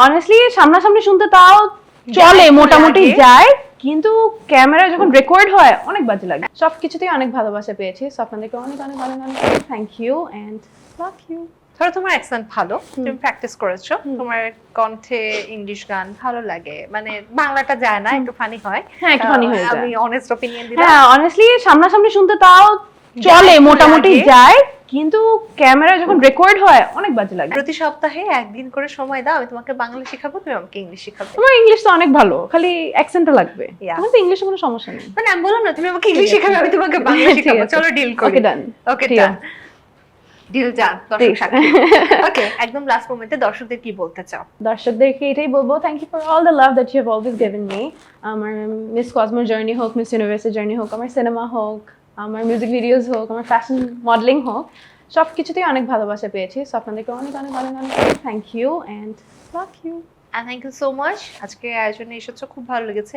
Honestly সামনাসামনি শুনতে তাও চলে, মোটামুটি যায়, কিন্তু ক্যামেরা যখন রেকর্ড হয় অনেক বাজে লাগে। সবকিছুতেই অনেক ভালোবাসা পেয়েছি। সো আপনাদেরকে অনেক অনেক অনেক অনেক thank you and love you. ধরো তোমার অ্যাকসেন্ট ভালো, তুমি প্র্যাকটিস করেছো, তোমার কণ্ঠে ইংলিশ গান ভালো লাগে, মানে বাংলাটা যায় না, একটু ফানি হয়। হ্যাঁ, একটু funny হয়ে যায়। আমি অনেস্ট ওপিনিয়ন দিলাম। হ্যাঁ, অনেস্টলি সামনাসামনি শুনতে তাও চলে, মোটামুটি যায়, কিন্তু ক্যামেরা যখন রেকর্ড হয় অনেক বাজে লাগে। প্রতি সপ্তাহে একদিন করে সময় দাও, আমি তোমাকে বাংলা শেখাবো, তুমি আমাকে ইংলিশ শেখাবে। তোমার ইংলিশ তো অনেক ভালো, খালি অ্যাকসেন্টটা লাগবে। Yeah. তোমার তো ইংলিশে কোনো সমস্যা নেই। মানে আমি বললাম না, তুমি আমাকে ইংলিশ শেখাবে, আমি তোমাকে বাংলা ঠিক শেখাবো। আছে। চলো ডিল করি। Okay, done. ওকে ঠিক ডান, আছে। Deal done. দর্শক ঠিক। সাক্ষী। ওকে, একদম লাস্ট মোমেন্টে দর্শকদের কি বলতে চাও? দর্শকদেরকে এটাই বলবো, thank you for all the love that you have always given me. আমার মিস কসমোর জার্নি হোক, মিস ইউনিভার্সের জার্নি হোক, আমার সিনেমা হোক, আমার মিউজিক ভিডিওস হোক, আমার ফ্যাশন মডেলিং হোক, সব কিছুতেই অনেক ভালোবাসা পেয়েছি। সো আপনাদেরকে অনেক অনেক অনেক অনেক thank you and love you. Thank you so much. আজকে আয়োজনে এসেছো, খুব ভালো লেগেছে।